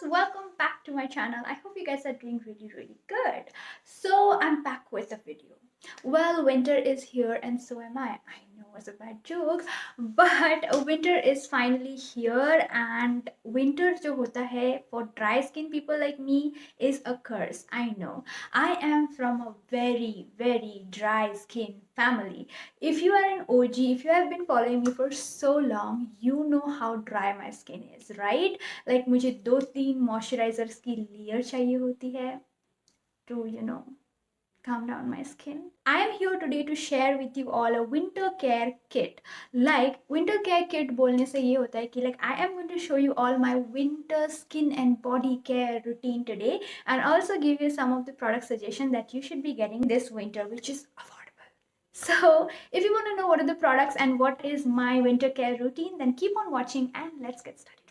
loves, welcome back to my channel. I hope you guys are doing really good. So I'm back with a video. Well, winter is here and so am I know it's a bad joke, but winter is finally here, and winter jo hota hai for dry skin people like me is a curse. I know. I am from a very dry skin family. If you are an OG, if you have been following me for so long, you know how dry my skin is, right? Like मुझे 2-3 moisturisers की layer चाहिए होती है to calm down my skin. I am here today to share with you all a winter care kit. Like winter care kit बोलने से ये होता है कि like I am going to show you all my winter skin and body care routine today, and also give you some of the product suggestions that you should be getting this winter, which is affordable. So if you want to know what are the products and what is my winter care routine, then keep on watching and let's get started.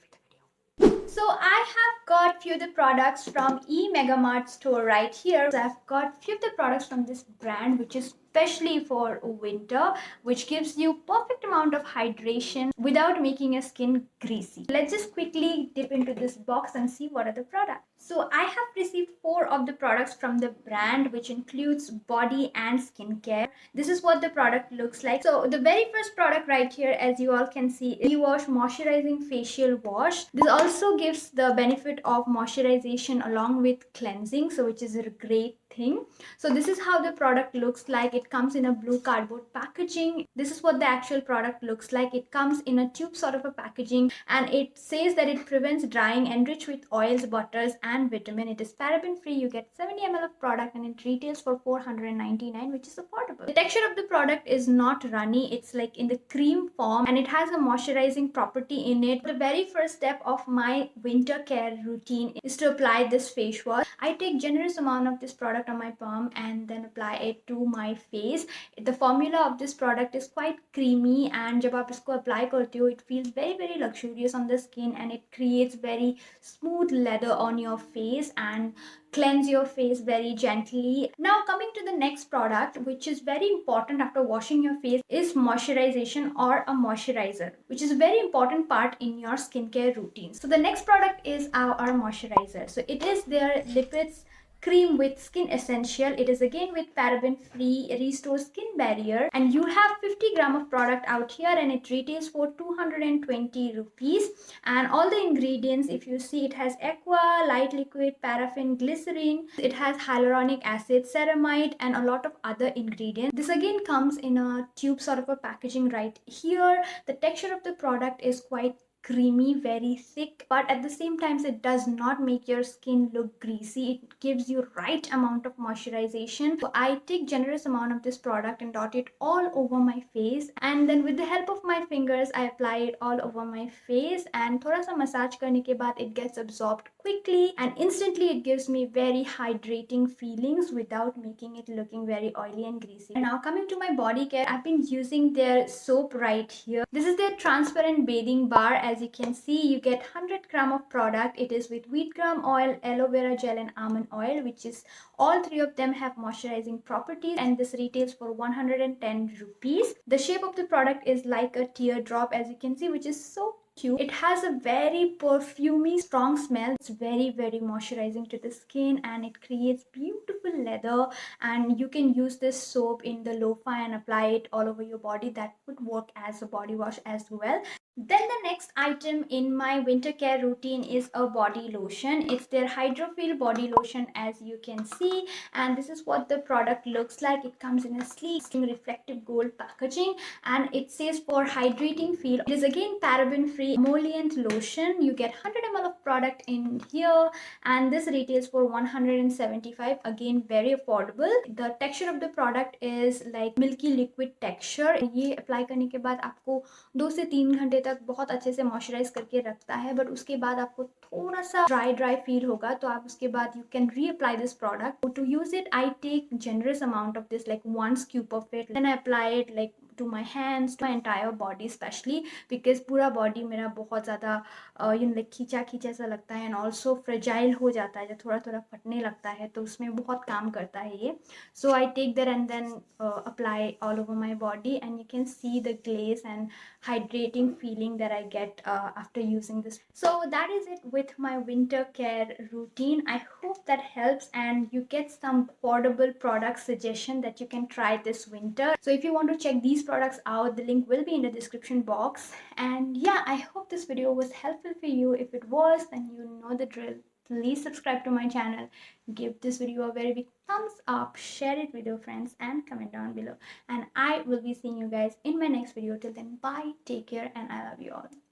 So I have got few of the products from Mega store right here. So I've got few of the products from this brand, which is especially for winter, which gives you perfect amount of hydration without making your skin greasy. Let's just quickly dip into this box and see what are the products. So I have received 4 of the products from the brand, which includes body and skincare. This is what the product looks like. So the very first product right here, as you all can see, is Wash Moisturizing Facial Wash. This also gives the benefit of moisturization along with cleansing, so which is a great thing. So this is how the product looks like. It comes in a blue cardboard packaging. This is what the actual product looks like. It comes in a tube sort of a packaging, and it says that it prevents drying, enriched with oils, butters and vitamin. It is paraben free. You get 70 ml of product and it retails for $499, which is affordable. The texture of the product is not runny. It's like in the cream form, and it has a moisturizing property in it. The very first step of my winter care routine is to apply this face wash. I take generous amount of this product on my palm and then apply it to my face. The formula of this product is quite creamy, and जब आप इसको apply करते हो, it feels very luxurious on the skin, and it creates very smooth leather on your face and cleanse your face very gently. Now coming to the next product, which is very important after washing your face, is moisturization or a moisturizer, which is a very important part in your skincare routine. So the next product is our moisturizer. So it is their Lipids cream with skin essential. It is again with paraben free, restore skin barrier, and you have 50 gram of product out here, and it retails for 220 rupees. And all the ingredients, if you see, it has aqua, light liquid, paraffin, glycerin, it has hyaluronic acid, ceramide, and a lot of other ingredients. This again comes in a tube sort of a packaging right here. The texture of the product is quite creamy, very thick, but at the same time it does not make your skin look greasy. It gives you right amount of moisturization. So I take generous amount of this product and dot it all over my face, and then with the help of my fingers I apply it all over my face, and thoda sa massage karne ke baad it gets absorbed quickly, and instantly it gives me very hydrating feelings without making it looking very oily and greasy. And now coming to my body care, I've been using their soap right here. This is their transparent bathing bar. As you can see, you get 100 gram of product. It is with wheat gram oil, aloe vera gel and almond oil, which is all 3 of them have moisturizing properties, and this retails for 110 rupees. The shape of the product is like a teardrop, as you can see, which is so cute. It has a very perfumey strong smell. It's very moisturizing to the skin, and it creates beautiful leather, and you can use this soap in the lo-fi and apply it all over your body. That would work as a body wash as well. Then the next item in my winter care routine is a body lotion. It's their Hydrophil body lotion, as you can see, and this is what the product looks like. It comes in a sleek reflective gold packaging, and it says for hydrating feel. It is again paraben free emollient lotion. You get 100 ml of product in here, and this retails for 175. Again, very affordable. The texture of the product is like milky liquid texture. ये apply करने के बाद आपको 2 से 3 घंटे तक बहुत अच्छे से मॉइस्चराइज करके रखता है, बट उसके बाद आपको थोड़ा सा ड्राई फील होगा, तो आप उसके बाद you can reapply this product. To use it I take generous amount of this, like 1 scoop of it, then I apply it like to my hands, to my entire body, especially because पूरा body मेरा बहुत ज़्यादा like खींचा खींचा सा लगता है, and also fragile हो जाता है, जब थोड़ा थोड़ा फटने लगता है, तो उसमें बहुत काम करता है ये. So I take that and then apply all over my body, and you can see the glaze and hydrating feeling that I get after using this. So that is it with my winter care routine. I hope that helps and you get some affordable product suggestion that you can try this winter. So if you want to check these products out, the link will be in the description box. And yeah, I hope this video was helpful for you. If it was, then you know the drill. Please subscribe to my channel, give this video a very big thumbs up, share it with your friends, and comment down below. And I will be seeing you guys in my next video. Till then, bye, take care, and I love you all.